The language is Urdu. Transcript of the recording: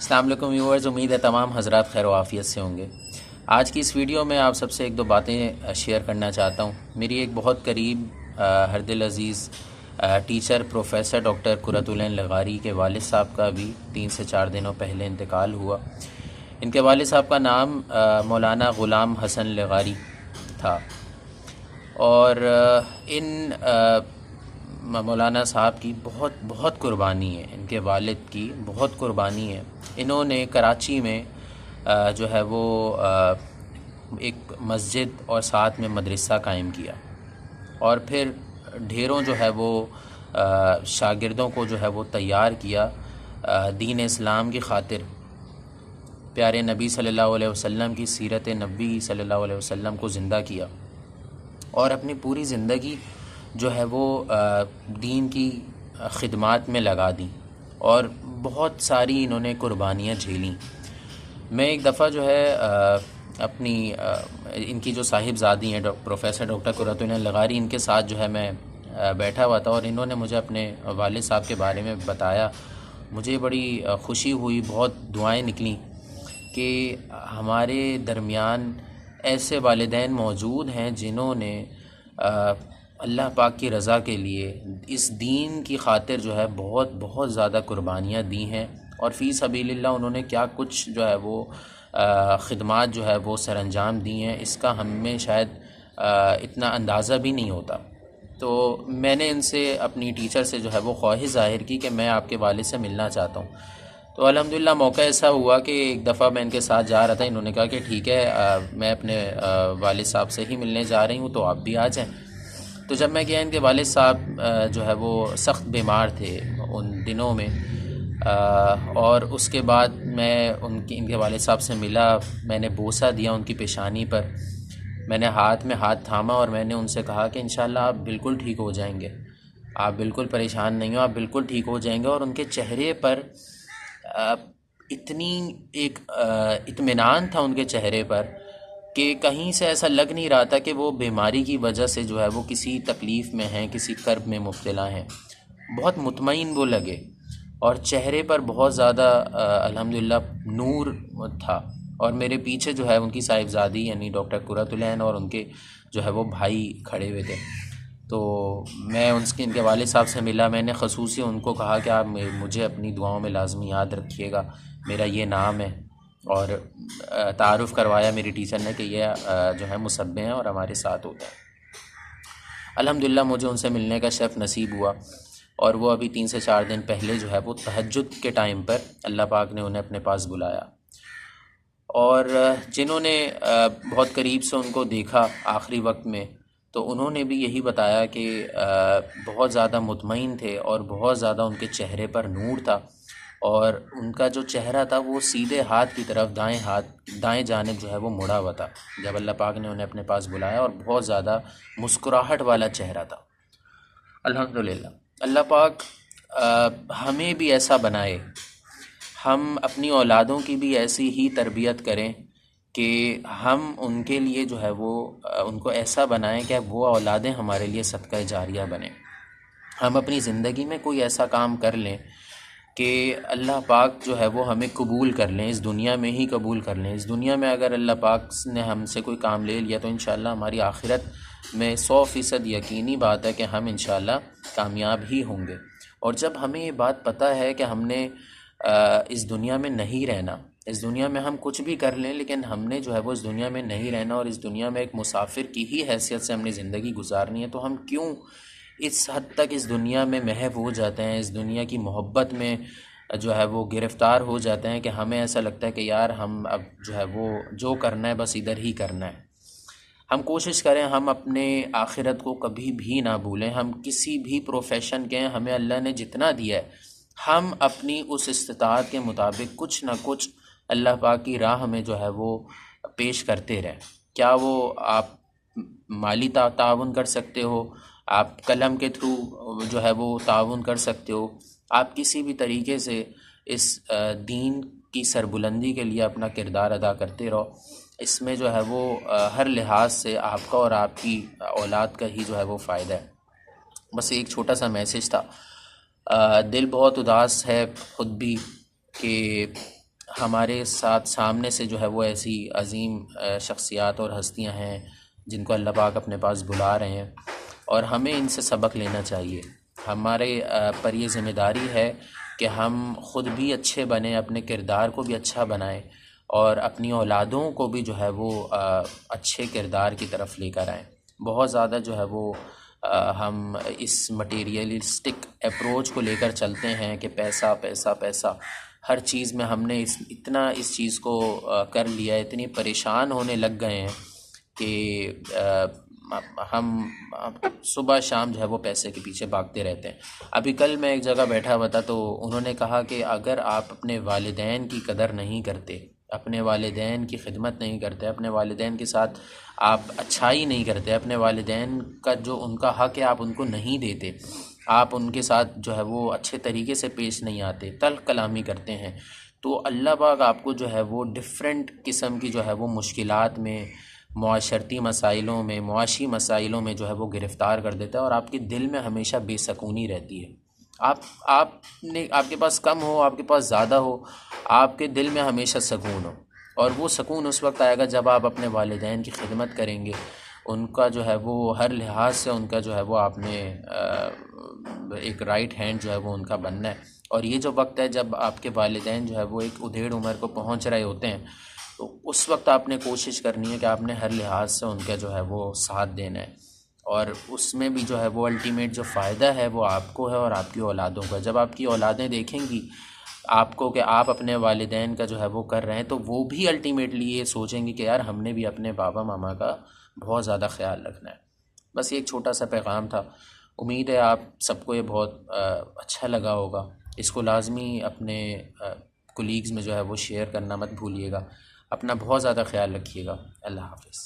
السلام علیکم ویورز، امید ہے تمام حضرات خیر و عافیت سے ہوں گے۔ آج کی اس ویڈیو میں آپ سب سے ایک دو باتیں شیئر کرنا چاہتا ہوں۔ میری ایک بہت قریب ہر دل عزیز ٹیچر پروفیسر ڈاکٹر قرۃ العین لغاری کے والد صاحب کا بھی 3 سے 4 دنوں پہلے انتقال ہوا۔ ان کے والد صاحب کا نام مولانا غلام حسن لغاری تھا، اور ان مولانا صاحب کی بہت بہت قربانی ہے، ان کے والد کی بہت قربانی ہے۔ انہوں نے کراچی میں جو ہے وہ ایک مسجد اور ساتھ میں مدرسہ قائم کیا، اور پھر ڈھیروں جو ہے وہ شاگردوں کو جو ہے وہ تیار کیا دین اسلام کی خاطر، پیارے نبی صلی اللہ علیہ وسلم کی سیرت نبی صلی اللہ علیہ وسلم کو زندہ کیا، اور اپنی پوری زندگی جو ہے وہ دین کی خدمات میں لگا دی، اور بہت ساری انہوں نے قربانیاں جھیلیں۔ میں ایک دفعہ جو ہے اپنی ان کی جو صاحبزادی ہیں پروفیسر ڈاکٹر قرۃ العین لغاری، ان کے ساتھ جو ہے میں بیٹھا ہوا تھا، اور انہوں نے مجھے اپنے والد صاحب کے بارے میں بتایا۔ مجھے بڑی خوشی ہوئی، بہت دعائیں نکلیں کہ ہمارے درمیان ایسے والدین موجود ہیں جنہوں نے اللہ پاک کی رضا کے لیے اس دین کی خاطر جو ہے بہت بہت زیادہ قربانیاں دی ہیں، اور فی سبیل اللہ انہوں نے کیا کچھ جو ہے وہ خدمات جو ہے وہ سر انجام دی ہیں، اس کا ہمیں شاید اتنا اندازہ بھی نہیں ہوتا۔ تو میں نے ان سے، اپنی ٹیچر سے جو ہے وہ خواہش ظاہر کی کہ میں آپ کے والد سے ملنا چاہتا ہوں۔ تو الحمدللہ موقع ایسا ہوا کہ ایک دفعہ میں ان کے ساتھ جا رہا تھا، انہوں نے کہا کہ ٹھیک ہے میں اپنے والد صاحب سے ہی ملنے جا رہی ہوں، تو آپ بھی آ جائیں۔ تو جب میں گیا، ان کے والد صاحب جو ہے وہ سخت بیمار تھے ان دنوں میں، اور اس کے بعد میں ان کے والد صاحب سے ملا، میں نے بوسہ دیا ان کی پیشانی پر، میں نے ہاتھ میں ہاتھ تھاما، اور میں نے ان سے کہا کہ انشاءاللہ آپ بالکل ٹھیک ہو جائیں گے، آپ بالکل پریشان نہیں ہو، آپ بالکل ٹھیک ہو جائیں گے۔ اور ان کے چہرے پر اتنی ایک اطمینان تھا ان کے چہرے پر کہ کہیں سے ایسا لگ نہیں رہا تھا کہ وہ بیماری کی وجہ سے جو ہے وہ کسی تکلیف میں ہیں، کسی کرب میں مبتلا ہیں۔ بہت مطمئن وہ لگے، اور چہرے پر بہت زیادہ الحمدللہ نور تھا۔ اور میرے پیچھے جو ہے ان کی صاحبزادی یعنی ڈاکٹر قرۃ العین اور ان کے جو ہے وہ بھائی کھڑے ہوئے تھے۔ تو میں ان کے والد صاحب سے ملا، میں نے خصوصی ان کو کہا کہ آپ مجھے اپنی دعاؤں میں لازمی یاد رکھیے گا، میرا یہ نام ہے، اور تعارف کروایا میری ٹیچر نے کہ یہ جو ہے مصبح ہیں اور ہمارے ساتھ ہوتے ہیں۔ الحمدللہ مجھے ان سے ملنے کا شرف نصیب ہوا، اور وہ ابھی 3 سے 4 دن پہلے جو ہے وہ تہجد کے ٹائم پر اللہ پاک نے انہیں اپنے پاس بلایا، اور جنہوں نے بہت قریب سے ان کو دیکھا آخری وقت میں، تو انہوں نے بھی یہی بتایا کہ بہت زیادہ مطمئن تھے، اور بہت زیادہ ان کے چہرے پر نور تھا، اور ان کا جو چہرہ تھا وہ سیدھے ہاتھ کی طرف، دائیں جانب جو ہے وہ مڑا ہوا تھا جب اللہ پاک نے انہیں اپنے پاس بلایا، اور بہت زیادہ مسکراہٹ والا چہرہ تھا۔ الحمدللہ اللہ پاک ہمیں بھی ایسا بنائے، ہم اپنی اولادوں کی بھی ایسی ہی تربیت کریں کہ ہم ان کے لیے جو ہے وہ ان کو ایسا بنائیں کہ وہ اولادیں ہمارے لیے صدقہ جاریہ بنیں۔ ہم اپنی زندگی میں کوئی ایسا کام کر لیں کہ اللہ پاک جو ہے وہ ہمیں قبول کر لیں، اس دنیا میں ہی قبول کر لیں۔ اس دنیا میں اگر اللہ پاک نے ہم سے کوئی کام لے لیا تو انشاءاللہ ہماری آخرت میں 100% یقینی بات ہے کہ ہم انشاءاللہ کامیاب ہی ہوں گے۔ اور جب ہمیں یہ بات پتہ ہے کہ ہم نے اس دنیا میں نہیں رہنا، اس دنیا میں ہم کچھ بھی کر لیں لیکن ہم نے جو ہے وہ اس دنیا میں نہیں رہنا، اور اس دنیا میں ایک مسافر کی ہی حیثیت سے ہم نے زندگی گزارنی ہے، تو ہم کیوں اس حد تک اس دنیا میں محو ہو جاتے ہیں، اس دنیا کی محبت میں جو ہے وہ گرفتار ہو جاتے ہیں کہ ہمیں ایسا لگتا ہے کہ یار ہم اب جو ہے وہ جو کرنا ہے بس ادھر ہی کرنا ہے۔ ہم کوشش کریں ہم اپنے آخرت کو کبھی بھی نہ بھولیں، ہم کسی بھی پروفیشن کے ہیں، ہمیں اللہ نے جتنا دیا ہے ہم اپنی اس استطاعت کے مطابق کچھ نہ کچھ اللہ پاک کی راہ میں جو ہے وہ پیش کرتے رہیں۔ کیا وہ آپ مالی تعاون کر سکتے ہو، آپ قلم کے تھرو جو ہے وہ تعاون کر سکتے ہو، آپ کسی بھی طریقے سے اس دین کی سربلندی کے لیے اپنا کردار ادا کرتے رہو۔ اس میں جو ہے وہ ہر لحاظ سے آپ کا اور آپ کی اولاد کا ہی جو ہے وہ فائدہ ہے۔ بس ایک چھوٹا سا میسج تھا، دل بہت اداس ہے خود بھی کہ ہمارے ساتھ سامنے سے جو ہے وہ ایسی عظیم شخصیات اور ہستیاں ہیں جن کو اللہ پاک اپنے پاس بلا رہے ہیں، اور ہمیں ان سے سبق لینا چاہیے۔ ہمارے پر یہ ذمہ داری ہے کہ ہم خود بھی اچھے بنیں، اپنے کردار کو بھی اچھا بنائیں، اور اپنی اولادوں کو بھی جو ہے وہ اچھے کردار کی طرف لے کر آئیں۔ بہت زیادہ جو ہے وہ ہم اس مٹیریلسٹک اپروچ کو لے کر چلتے ہیں کہ پیسہ پیسہ پیسہ، ہر چیز میں ہم نے اتنا اس چیز کو کر لیا، اتنی پریشان ہونے لگ گئے ہیں کہ ہم صبح شام جو ہے وہ پیسے کے پیچھے بھاگتے رہتے ہیں۔ ابھی کل میں ایک جگہ بیٹھا ہوا تھا تو انہوں نے کہا کہ اگر آپ اپنے والدین کی قدر نہیں کرتے، اپنے والدین کی خدمت نہیں کرتے، اپنے والدین کے ساتھ آپ اچھائی نہیں کرتے، اپنے والدین کا جو ان کا حق ہے آپ ان کو نہیں دیتے، آپ ان کے ساتھ جو ہے وہ اچھے طریقے سے پیش نہیں آتے، تلخ کلامی کرتے ہیں، تو اللہ پاک آپ کو جو ہے وہ ڈفرینٹ قسم کی جو ہے وہ مشکلات میں، معاشرتی مسائلوں میں، معاشی مسائلوں میں جو ہے وہ گرفتار کر دیتا ہے، اور آپ کے دل میں ہمیشہ بے سکونی رہتی ہے۔ آپ نے، آپ کے پاس کم ہو، آپ کے پاس زیادہ ہو، آپ کے دل میں ہمیشہ سکون ہو، اور وہ سکون اس وقت آئے گا جب آپ اپنے والدین کی خدمت کریں گے، ان کا جو ہے وہ ہر لحاظ سے ان کا جو ہے وہ آپ نے ایک رائٹ ہینڈ جو ہے وہ ان کا بننا ہے۔ اور یہ جو وقت ہے جب آپ کے والدین جو ہے وہ ایک ادھیڑ عمر کو پہنچ رہے ہوتے ہیں، تو اس وقت آپ نے کوشش کرنی ہے کہ آپ نے ہر لحاظ سے ان کا جو ہے وہ ساتھ دینا ہے، اور اس میں بھی جو ہے وہ الٹیمیٹ جو فائدہ ہے وہ آپ کو ہے اور آپ کی اولادوں کا۔ جب آپ کی اولادیں دیکھیں گی آپ کو کہ آپ اپنے والدین کا جو ہے وہ کر رہے ہیں، تو وہ بھی الٹیمیٹلی یہ سوچیں گے کہ یار ہم نے بھی اپنے بابا ماما کا بہت زیادہ خیال رکھنا ہے۔ بس یہ ایک چھوٹا سا پیغام تھا، امید ہے آپ سب کو یہ بہت اچھا لگا ہوگا۔ اس کو لازمی اپنے کولیگز میں جو ہے وہ شیئر کرنا مت بھولیے گا۔ اپنا بہت زیادہ خیال رکھیے گا۔ اللہ حافظ۔